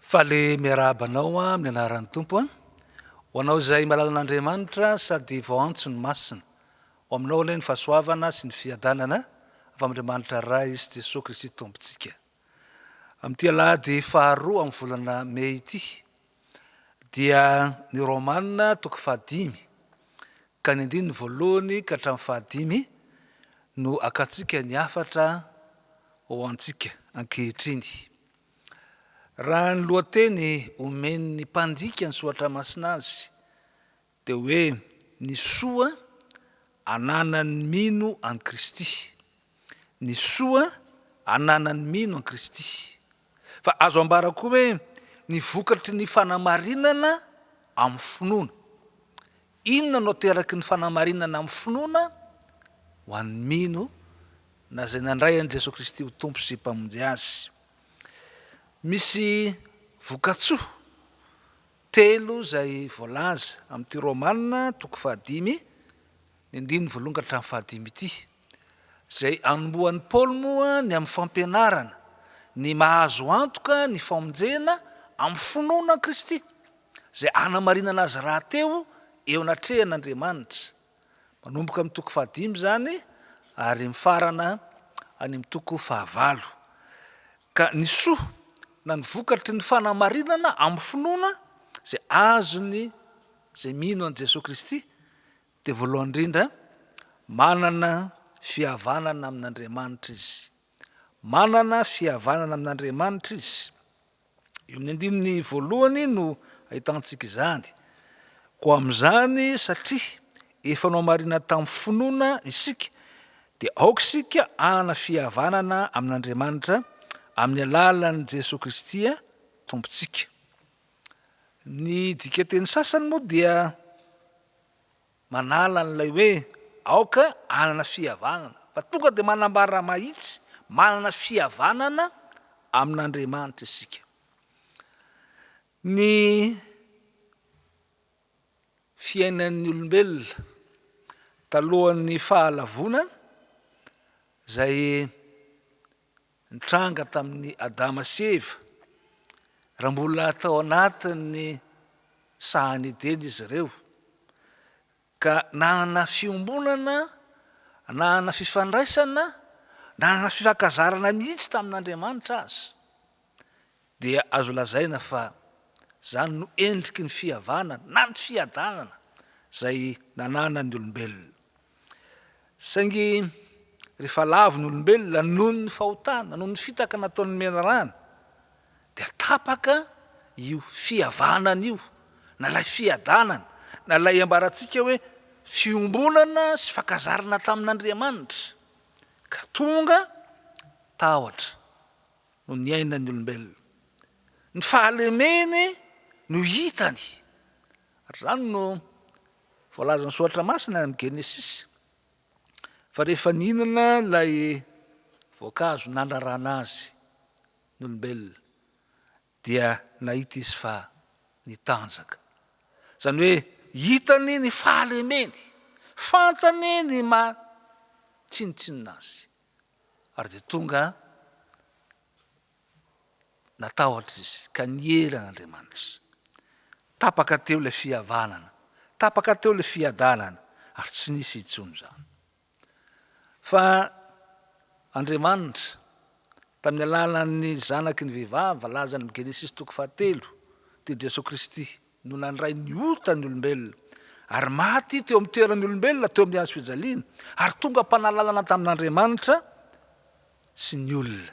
Fa le miarabanao amin'ny anaran'ny tompo ho anao izay malalan'Andriamanitra sady vao antso ny masina ho aminao ilay ny fahasoavana sy ny fiadanana avy amin'Andriamanitra ray izy Jesoa Kristy Tompontsika. Amin'ity alahady faharoa amin'ny volana Mey ity dia ny Romana toko 5 ka ny andininy voalohany ka hatramin'ny 5 no akatsika ny hafatra ho antsika ankehitriny. Raha ny lohateny omen'ny mpandika ny soatra masina azy dia hoe ny soa ananan'ny MINO an'i Kristy. Ny soa ananan'ny MINO an'i Kristy. Fa azo ambara koa hoe ny vokatry ny fanamarinana amin'ny finoana. Inona no teraky ny fanamarinana amin'ny finoana? Ho an'ny MINO na izay nandray an'i Jesoa Kristy ho tompo sy mpamonjy azy. Misy vokatsoa telo izay voalaza amin'ity Romana toko 5 ny andininy voalohany ka hatramin'ny 5 ity. Izay anombohan'ny Paoly moa ny amin'ny fampianarana ny mahazo antoka ny famonjena amin'ny finoana Kristy izay anamarinana azy raha teo eo anatrehan'Andriamanitra. Manomboka amin'ny toko 5 zany ary mifarana any amin'ny toko 9. Ka ny soa na ny vokatry ny fanamarinana amin'ny finoana izay azony izay MINO an'i Jesoa Kristy dia voalohany indrindra manana fihavanana amin'Andriamanitra izy. Manana fihavanana amin'Andriamanitra izy. Eo amin'ny andininy voalohany no ahitantsika izany. Ko amin'izany satria efa nohamarina tamin'ny finoana isika dia aoka isika hanana fihavanana amin'Andriamanitra amin'ny alalan'i Jesoa Kristy Tompontsika. Ny dikateny sasany moa dia manala n'ilay hoe aoka hanana fihavanana. Fa tonga dia manambara mahitsy manana fihavanana amin'Andriamanitra isika. Ny fiainan'ny olombelona talohan'ny fahalavona izay nitranga tamin'ny Adama sy Eva, raha mbola tao anatin'ny sahany Edena izy ireo, ka nanana fiombonana, nanana fifandraisana, nanana fifankazarana mihitsy tamin'Andriamanitra azy, dia azo lazaina fa izany no endriky ny fihavanana na ny fiadanana izay nanana ny olombelona. Saingy rehefa lavo ny olombelona noho ny fahotana, noho ny fitaka nataon'ny menarana, dia tapaka io fihavanana io, na lay fiadanana, na lay ambarantsika hoe fiombonana sy fankazarana tamin'Andriamanitra, ka tonga tahotra no ny ainan'ny olombelona. Ny fahalemeny no hitany. Zany no voalazan'ny soatra masina amin'ny Genesisy. Fa rehefa nihinana ilay voankazo nandrarana azy ny olombelona dia nahita izy fa nitanjaka. Izany hoe hitany ny fahalemeny, fantany ny mahatsinotsinona azy. Ary dia tonga natahotra izy ka niera an'Andriamanitra. Tapaka teo ilay fihavanana, tapaka teo ilay fiadanana ary tsy nisy intsony izany. Fa Andriamanitra tamin'ny alalan'ny zanaky ny vehivavy valazany amin'ny Genesisy toko 7 dia Jesoa Kristy no nandray ny otany olombelona ary maty teo amin'ny toeran'ny olombelona teo amin'ny hazo fijaliana ary tonga mpanalàlana tamin'Andriamanitra sy ny olona.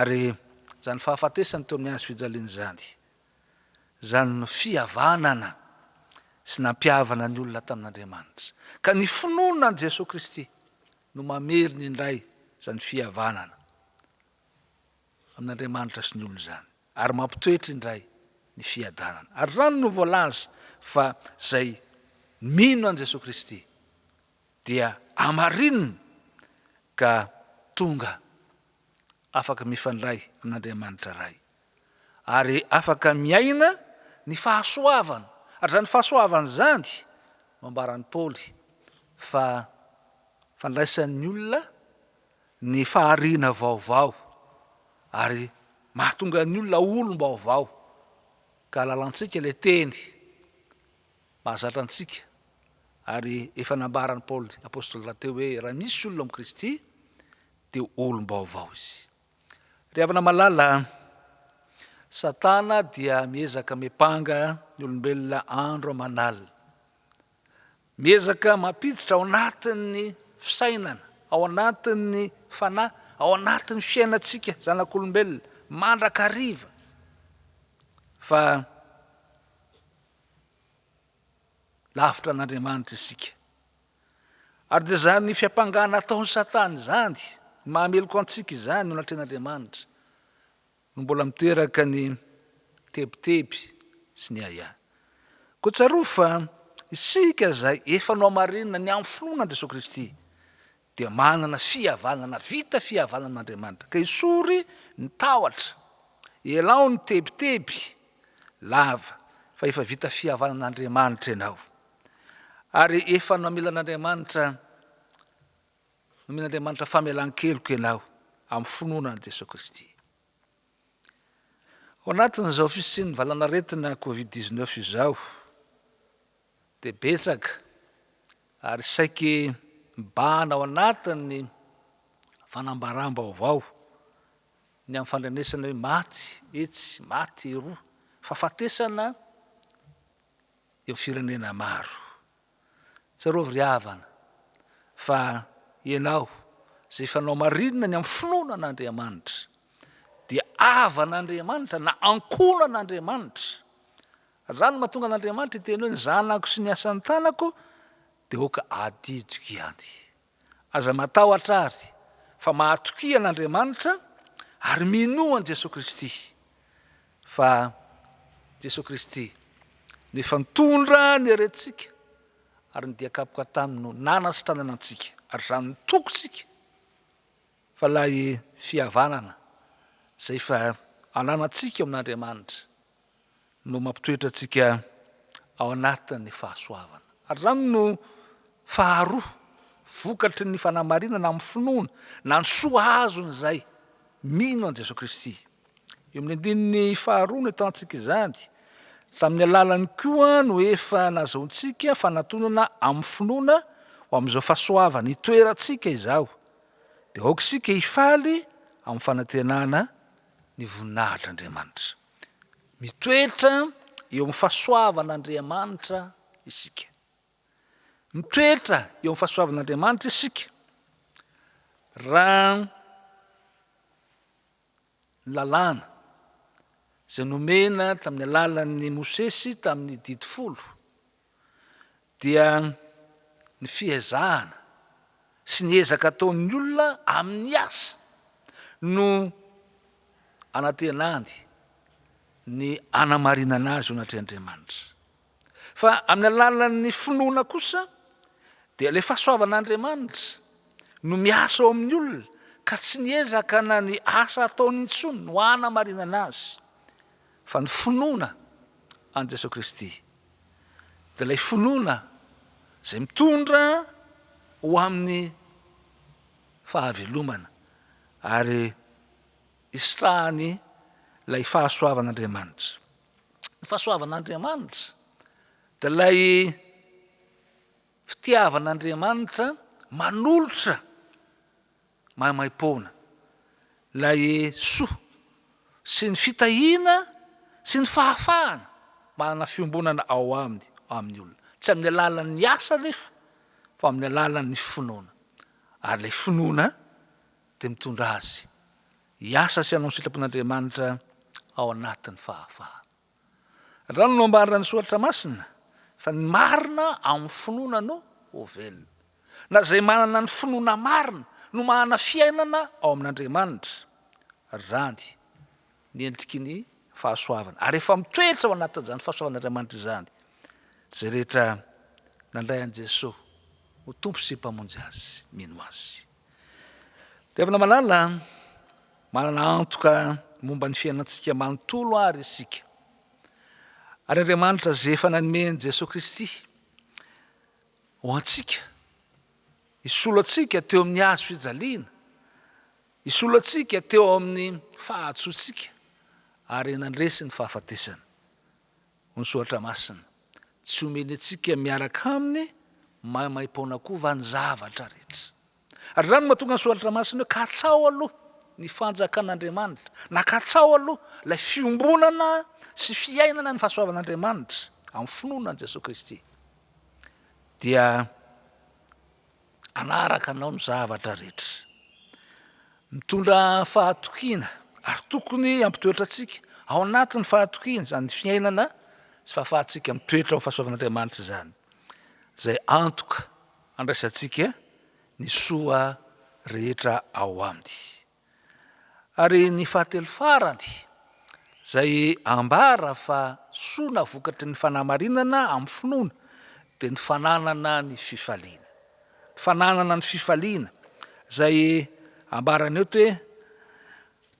Ary zany fahafatesany teo amin'ny hazo fijaliana izany, zany no fihavanana sy nampihavana ny olona tamin'Andriamanitra. Ka ny finoana an' Jesoa Kristy no mameriny indray izany fihavanana amin'Andriamanitra sy ny olona izany, ary mampitoetra indray ny fiadanana. Ary zany no voalaza fa izay MINO an' Jesoa Kristy dia amarinina ka tonga afaka mifandray amin'Andriamanitra ray, ary afaka miaina ny fahasoavana. Ary zany fahasoavana zany mambaran'ny Paoly fa fandraisan'ny olona ny fahariana vaovao ary mahatonga ny olona olom-baovao ka alalantsika le teny mahazatra antsika ary efa nambarany Paoly apôstôly rahateo hoe raha misy olona amin'ny Kristy dia olom-baovao izy. Ry havana malala, Satana dia miezaka mipanga ny olombelona andro aman'alina, miezaka mampiditra ao anatin'ny fisainana, ao anatin'ny fanahy, ao anatin'ny fiainantsika zanak'olombelona mandrakariva, fa lavitra an'Andriamanitra isika. Ary dia zany fiampangana ataon'ny Satana zany, mahameloko antsika izany no natren'Andriamanitra, no mbola miteraka ny tebiteby sy ny aya. Koa tsaroa fa isika zay efa nohamarinina ny amin'ny finoana Jesoa Kristy dia manana fihavanana, vita fihavanana amin'Andriamanitra, ka isory ny tahotra, elao ny tebiteby lava, fa efa vita fihavanan'Andriamanitra ianao. Ary efa nomelan'Andriamanitra famelan-keloka ianao amin'ny finoana Jesoa Kristy. Ao anatin'izao fisian'ny valanaretina Covid-19 izao dia betsaka ary saiky mibahana ao anatin'ny fanambaram-baovao ny amin'ny fandrenesana hoe maty etsy, maty eroa, fahafatesana eo firenena maro. Tsarovy ry havana fa ianao zay efa nohamarinina ny amin'ny finoana an'Andriamanitra dia avan'Andriamanitra na ankonan'Andriamanitra. Zany mahatonga an'Andriamanitra iteny hoe ny zanako sy ny asan'ny tanako dia oka adidiko ihany. Aza matahotra ary fa mahatokia an'Andriamanitra ary minoan Jesoa Kristy, fa Jesoa Kristy no efa nitondra ny herentsika ary nidiakapoka taminy no nanasitranana antsika, ary zany nitokontsika fa lay fihavanana zay fa ananantsika amin'Andriamanitra no mampitoetra antsika ao anatin'ny fahasoavana. Ary zany no faharoa vokatry ny fanamarinana amin'ny finoana na ny soa azony zay mino an Jesoa Kristy. Eo amin'ny andininy faharoa no ahitantsika izany, tamin'ny alalan'i koa no efa nazaontsika fanatonana amin'ny finoana ho amin'izao fahasoavana hitoerantsika izao, dia aoka isika hifaly amin'ny fanantenana ny voninahitr'Andriamanitra. Mitoetra eo amin'ny fahasoavan'Andriamanitra isika. Mitoetra eo amin'ny fahasoavan'Andriamanitra isika raha lalàna zay nomena tamin'ny alalan'ny Mosesy tamin'ny didy 10 dia ny fiezahana sy ny ezaka ataon'ny olona amin'ny asa no anatenany ny anamarinana azy ho natre'Andriamanitra. Fa amin'ny alalan'ny finoana kosa dia le fahasoavan'Andriamanitra no miasa ao amin'ny olona ka tsy niezaka na ny asa ataony intsony no anamarinana azy, fa ny finoana an Jesoa Kristy. Dia ilay finoana zay mitondra ho amin'ny fahavelomana ary isitrahany lay fahasoavan'Andriamanitra. Ny fahasoavan'Andriamanitra dia lay fitiavan'Andriamanitra manolotra mahamaim-poana, lay soa sy ny fitahiana sy ny fahafahana manana fiombonana ao amin'ny olona, tsy amin'ny alalan'ny asa nefa fa amin'ny alalan'ny finoana. Ary lay finoana dia mitondra azy hiasa sy hanao ny sitrapon'Andriamanitra ao anatin'ny fahafahana. Rano no ambarana ny soratra masina fa ny marina amin'ny finoana no ho velona. Na zay manana ny finoana marina no manana fiainana ao amin'Andriamanitra, ary zany ny endriky ny fahasoavana. Ary efa mitoetra ao anatin'izany fahasoavan'Andriamanitra izany zay rehetra nandray an Jesoa ho tompo sy mpamonjy azy, mino azy. Dia avana malala manana antoka momba ny fiainantsika manontolo ary isika. Ary Andriamanitra zay efa nanome Jesoa Kristy ho antsika, isolo antsika teo amin'ny hazo fijaliana, isolo antsika teo amin'ny fahatsoantsika, ary nandresy ny fahafatesany. Ny soratra masina tsy omeny antsika miaraka aminy maimaimpona koa ny zavatra rehetra. Ary zany mahatonga ny soratra masina hoe katsao aloha ny fanjakan'Andriamanitra, na katsao aloha lay fiombonana sy fiainana ny fahasoavan'Andriamanitra amin'ny finoana Jesoa Kristy, dia anaraka anao ny zavatra rehetra, mitondra fahatokiana ary tokony ampitoetra atsika ao anatin'ny fahatokiana, zany fiainana sy fahafahantsika mitoetra amin'ny fahasoavan'Andriamanitra zany, zay antoka andraisantsika ny soa rehetra ao aminy. Ary ny fahatelo farany zay ambara fa soa navokatry ny fanahy marinana amin'ny finoana dia ny fananana ny fifaliana. Fananana ny fifaliana zay ambarany eto hoe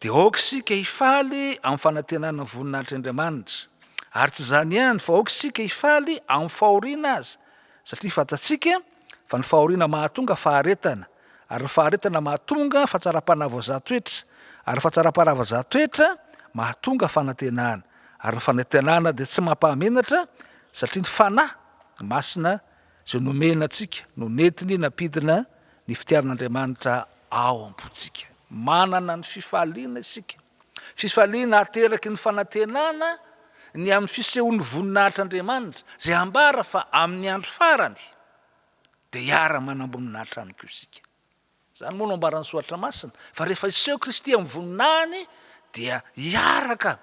dia aoka isika hifaly amin'ny fanantenana ny voninahitr'Andriamanitra, ary tsy zany ihany fa aoka isika hifaly amin'ny fahoriana azy, satria fantatsika fa ny fahoriana mahatonga faharetana, ary ny faharetana mahatonga fahatsaram-panahy voazahatoetra, ary fahatsaram-panahy voazahatoetra mahatonga fanantenana, ary ny fanantenana dia tsy mampahamenatra satria ny fanahy masina zay nomena antsika no netiny nampidina ny fitiavan'Andriamanitra ao am-pontsika. Manana ny fifaliana isika, fifaliana ateraky ny fanantenana ny amin'ny fisehoan'ny voninahitr'Andriamanitra zay ambara fa amin'ny andro farany dia hiara manam-boninahitra aminy koa isika. Zany moa no ambaran'ny soratra masina fa rehefa iseho Kristy amin'ny voninahiny dia hiaraka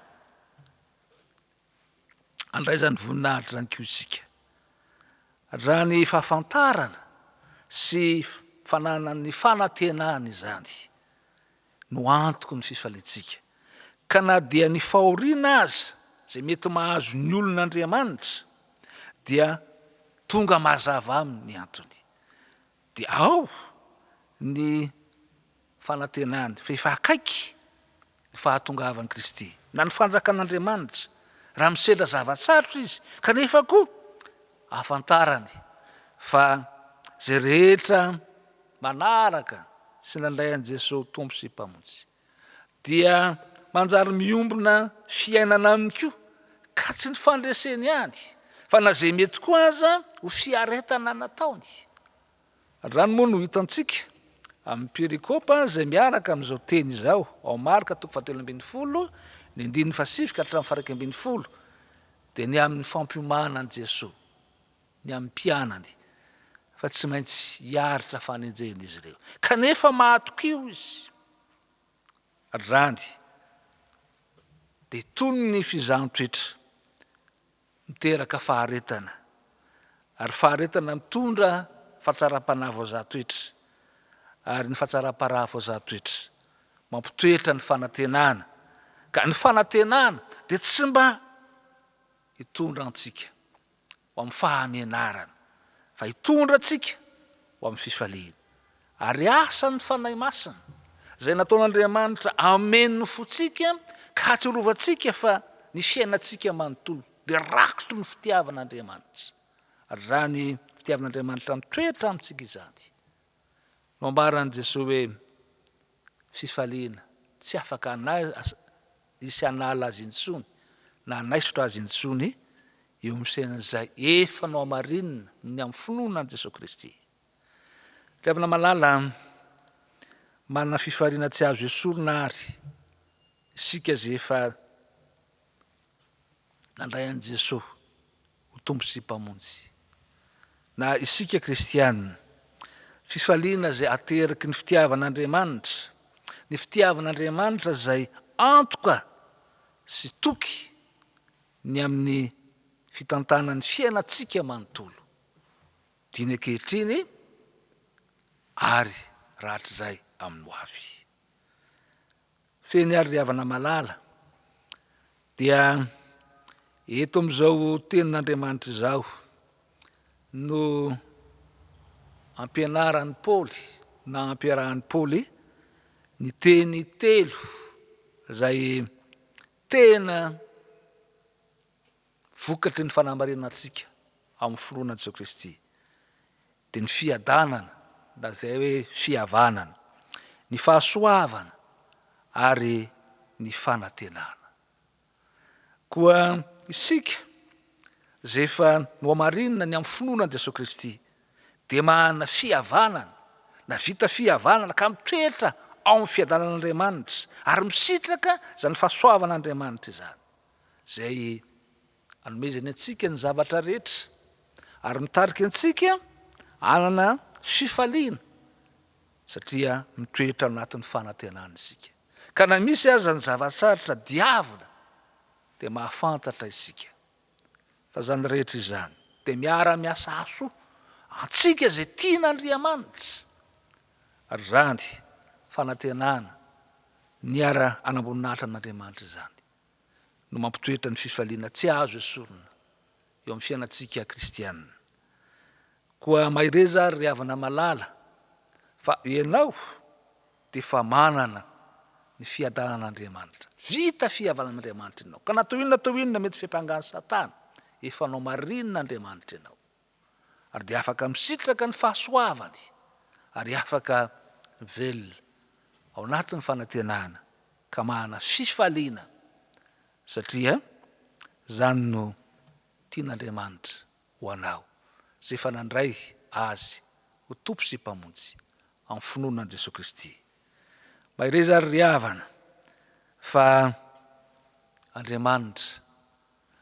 andraizany voninahitra zany koa isika. Raha ny fahafantarana sy fananan'ny fanantenana izany no antoko ny fifaliantsika, ka na dia ny fahoriana aza zay mety mahazo ny olon'Andriamanitra dia tonga mazava aminy ny antony, dia ao ny fanantenany fa efa akaiky ny fahatongavan'i Kristy na ny fanjakan'Andriamanitra raha misedra zava-tsarotra izy, kanefa koa ahafantarany fa zay rehetra manaraka sy nandray an'i Jesoa tompo sy mpamonjy dia manjary miombona fiainana aminy koa, ka tsy ny fandreseny ihany fa na zay mety koa aza ho fiaretana nataony. Rano moa no hitantsika amin'ny perikôpa zay miaraka amin'izao teny izao ao Marka 7:20 ny 9:7 ka hatramin'ny 1:20 dia ny amin'ny fampiomanan'i Jesoa, ny amin'ny mpianany, fa tsy maintsy hiaritra fanenjeny izy ireo, kanefa mahatokio izy. Rany dia toy ny fizaham-toetra miteraka faharetana, ary faharetana mitondra fahatsaram-panahy voazahatoetra, ary ny fahatsaram-panahy voazahatoetra mampitoetra ny fanantenana, ka ny fanantenana dia tsy mba hitondra antsika ho amin'ny fahamenarana fa hitondra antsika ho amin'ny fifaliana. Ary asan'ny fanahy masina zay nataon'Andriamanitra ameno fotsika ka hatsiarovantsika fa ny fiainantsika manontolo dia rakotry ny fitiavan'Andriamanitra, ary raha ny fitiavan'Andriamanitra mitoetra amintsika izany. No ambaran'i Jesoa hoe fifaliana tsy afaka isy hanala azy intsony na hanaisotra azy intsony eo misenan'izay efa nohamarinina ny amin'ny finoana Jesoa Kristy. Ravina malala manana fifaliana tsy azo esorina ary isika zay efa nandray an'i Jesoa ho tompo sy mpamonjy, na isika kristianina, fifaliana zay ateraky ny fitiavan'Andriamanitra, ny fitiavan'Andriamanitra zay antoka sy toky ny amin'ny fitantanan'ny fiainantsika manontolo diny ankehitriny ary rahatr'izay amin'ny ho avy. Feny ary havana malala dia eto amin'izao tenin'Andriamanitra izao no ampianaran'ny Paoly na ampiarahan'ny Paoly ny teny telo zay tena vokatry ny fanamarinantsika amin'ny finoana Jesoa Kristy, dia ny fiadanana na zay hoe fihavanana, ny fahasoavana ary ny fanantenana. koa isika zay efa nohamarinina ny amin'ny finoanan'i Jesoa Kristy dia manana fihavanana na vita fihavanana ka mitoetra ao amin'ny fiadanan'Andriamanitra ary misitraka zany fahasoavan'Andriamanitra izany zay anomezany antsika ny zavatra rehetra ary mitarika antsika anana fifaliana satria mitoetra ao anatin'ny fanantenana isika ka na misy aza ny zava-tsarotra diavina dia mahafantatra isika fa zany rehetra izany dia miara-miasa aso antsika zay tian'Andriamanitra ary zany fanantenana niara anamboninahitra an'Andriamanitra izany no mampitoetra ny fifaliana tsy azo esorina eo amin'ny fiainantsika kristianina koa maireza ry havana malala fa ianao dia fa manana ny fiadanan'Andriamanitra vita fihavanan'Andriamanitra ianao ka natao inona mety fiampangany satana efa nohamarinan'Andriamanitra ianao ary dia afaka misitraka ny fahasoavany ary afaka velona ao anatin'ny fanantenana ka manana fifaliana satria zany no tian'Andriamanitra ho anao zay efa nandray azy ho tompo sy mpamonjy amin'ny finoanan'i Jesoa Kristy maireza ry havana fa Andriamanitra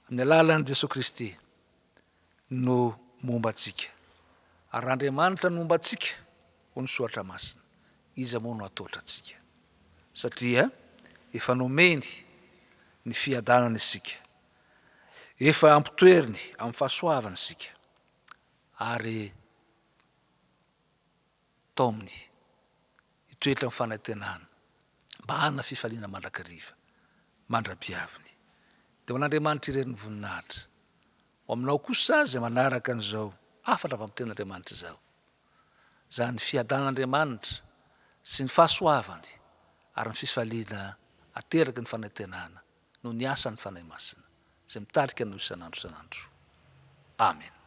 amin'ny alalan'i Jesoa Kristy no momba antsika ary Andriamanitra no momba antsika ho ny soatra masina iza moa no ataotra antsika satria efa nomeny ny fiadanana isika efa ampitoeriny amin'ny fahasoavana isika ary Tamin'ny hitoetra amin'ny fanantenana mba hanana fifaliana mandrakariva mandra-piaviny dia hoan'Andriamanitra irery ny voninahitra ho aminao kosa zay manaraka an'izao hafatra avy amin'ny tenin'Andriamanitra izao zany fiadanan'Andriamanitra sy ny fahasoavany ary ny fifaliana ateraky ny fanantenana no ny asan'ny Fanahy Masina zay mitarika anao isan'andro. Amen.